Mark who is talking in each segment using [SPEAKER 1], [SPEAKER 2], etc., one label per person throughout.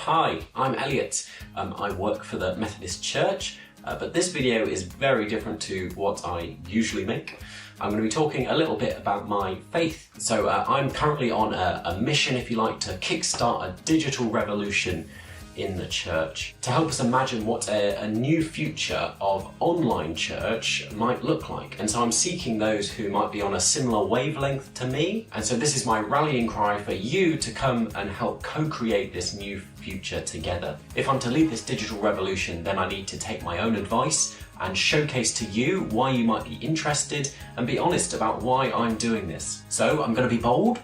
[SPEAKER 1] Hi, I'm Elliot. I work for the Methodist Church, but this video is very different to what I usually make. I'm going to be talking a little bit about my faith. So I'm currently on a mission, if you like, to kickstart a digital revolution in the church to help us imagine what a new future of online church might look like. And so I'm seeking those who might be on a similar wavelength to me. And so this is my rallying cry for you to come and help co-create this new future together. If I'm to lead this digital revolution, then I need to take my own advice and showcase to you why you might be interested and be honest about why I'm doing this. So I'm going to be bold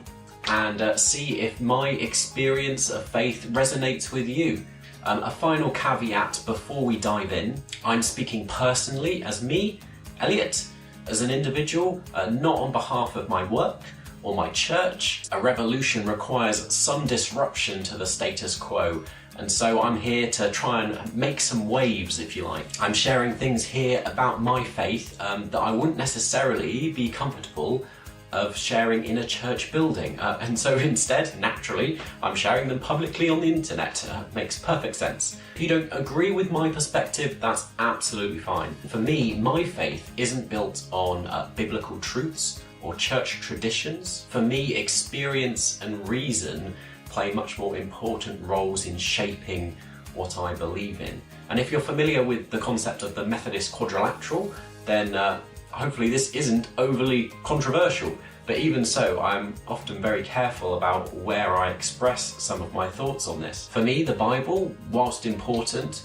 [SPEAKER 1] and see if my experience of faith resonates with you. A final caveat before we dive in: I'm speaking personally as me, Elliot, as an individual, not on behalf of my work or my church. A revolution requires some disruption to the status quo, and so I'm here to try and make some waves, if you like. I'm sharing things here about my faith that I wouldn't necessarily be comfortable of sharing in a church building, and so instead, naturally, I'm sharing them publicly on the internet. Makes perfect sense. If you don't agree with my perspective, that's absolutely fine. For me, my faith isn't built on biblical truths or church traditions. For me, experience and reason play much more important roles in shaping what I believe in. And if you're familiar with the concept of the Methodist quadrilateral, then hopefully this isn't overly controversial, but even so, I'm often very careful about where I express some of my thoughts on this. For me, the Bible, whilst important,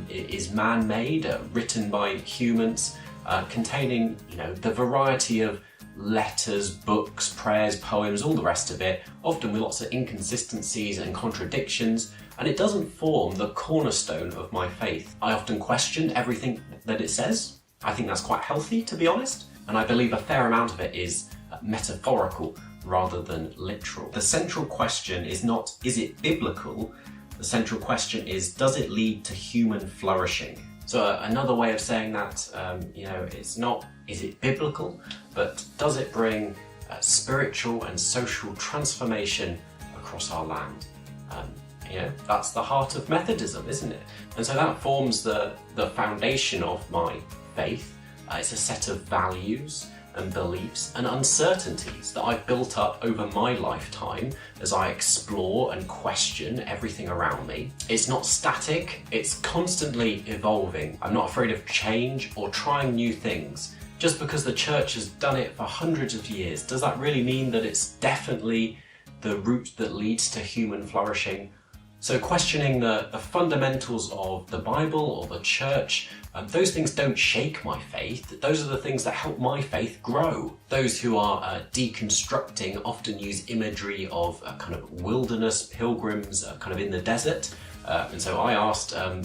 [SPEAKER 1] is man-made, written by humans, containing, the variety of letters, books, prayers, poems, all the rest of it, often with lots of inconsistencies and contradictions, and it doesn't form the cornerstone of my faith. I often question everything that it says. I think that's quite healthy, to be honest, and I believe a fair amount of it is metaphorical rather than literal. The central question is not, is it biblical? The central question is, does it lead to human flourishing? So another way of saying that, it's not, is it biblical, but does it bring spiritual and social transformation across our land? That's the heart of Methodism, isn't it? And so that forms the foundation of my faith. It's a set of values and beliefs and uncertainties that I've built up over my lifetime as I explore and question everything around me. It's not static, it's constantly evolving. I'm not afraid of change or trying new things. Just because the church has done it for hundreds of years, does that really mean that it's definitely the route that leads to human flourishing? So questioning the fundamentals of the Bible or the church, those things don't shake my faith. Those are the things that help my faith grow. Those who are deconstructing often use imagery of kind of wilderness pilgrims kind of in the desert. And so I asked AI,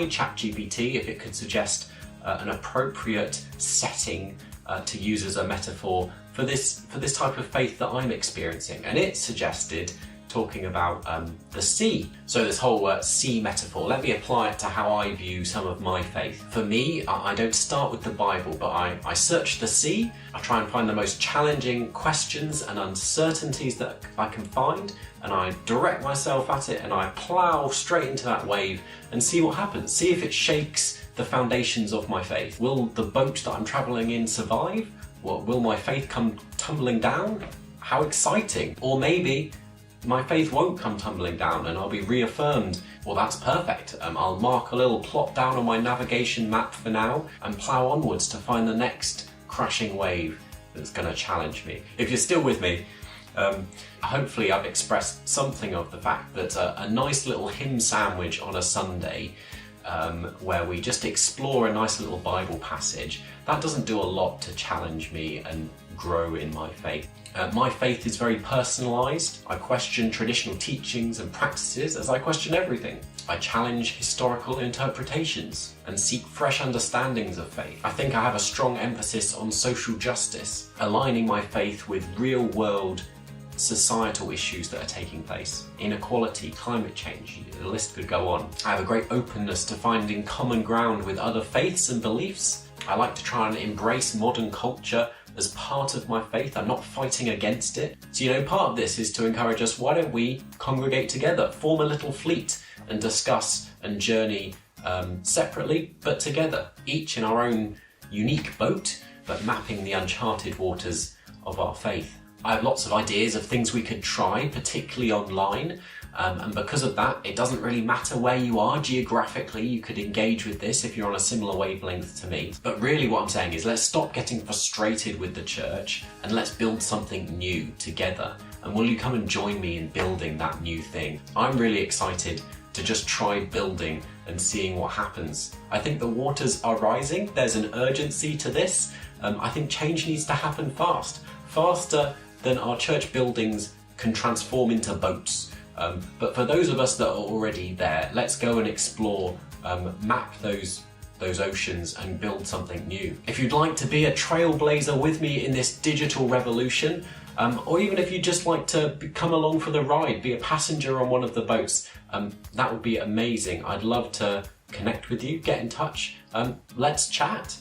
[SPEAKER 1] ChatGPT, if it could suggest an appropriate setting to use as a metaphor for this type of faith that I'm experiencing. And it suggested talking about the sea. So this whole sea metaphor, let me apply it to how I view some of my faith. For me, I don't start with the Bible, but I search the sea. I try and find the most challenging questions and uncertainties that I can find, and I direct myself at it and I plow straight into that wave and see what happens. See if it shakes the foundations of my faith. Will the boat that I'm traveling in survive? Will my faith come tumbling down? How exciting. Or maybe my faith won't come tumbling down and I'll be reaffirmed. Well, that's perfect. I'll mark a little plot down on my navigation map for now and plow onwards to find the next crashing wave that's going to challenge me. If you're still with me, hopefully I've expressed something of the fact that a nice little hymn sandwich on a Sunday where we just explore a nice little Bible passage, that doesn't do a lot to challenge me and grow in my faith. My faith is very personalised. I question traditional teachings and practices as I question everything. I challenge historical interpretations and seek fresh understandings of faith. I think I have a strong emphasis on social justice, aligning my faith with real-world societal issues that are taking place. Inequality, climate change, the list could go on. I have a great openness to finding common ground with other faiths and beliefs. I like to try and embrace modern culture as part of my faith. I'm not fighting against it. So, part of this is to encourage us, why don't we congregate together, form a little fleet and discuss and journey separately, but together, each in our own unique boat, but mapping the uncharted waters of our faith. I have lots of ideas of things we could try, particularly online. And because of that, it doesn't really matter where you are geographically. You could engage with this if you're on a similar wavelength to me. But really what I'm saying is, let's stop getting frustrated with the church and let's build something new together. And will you come and join me in building that new thing? I'm really excited to just try building and seeing what happens. I think the waters are rising. There's an urgency to this. I think change needs to happen faster than our church buildings can transform into boats. But for those of us that are already there, let's go and explore, map those oceans and build something new. If you'd like to be a trailblazer with me in this digital revolution, or even if you'd just like to come along for the ride, be a passenger on one of the boats, that would be amazing. I'd love to connect with you, get in touch, let's chat.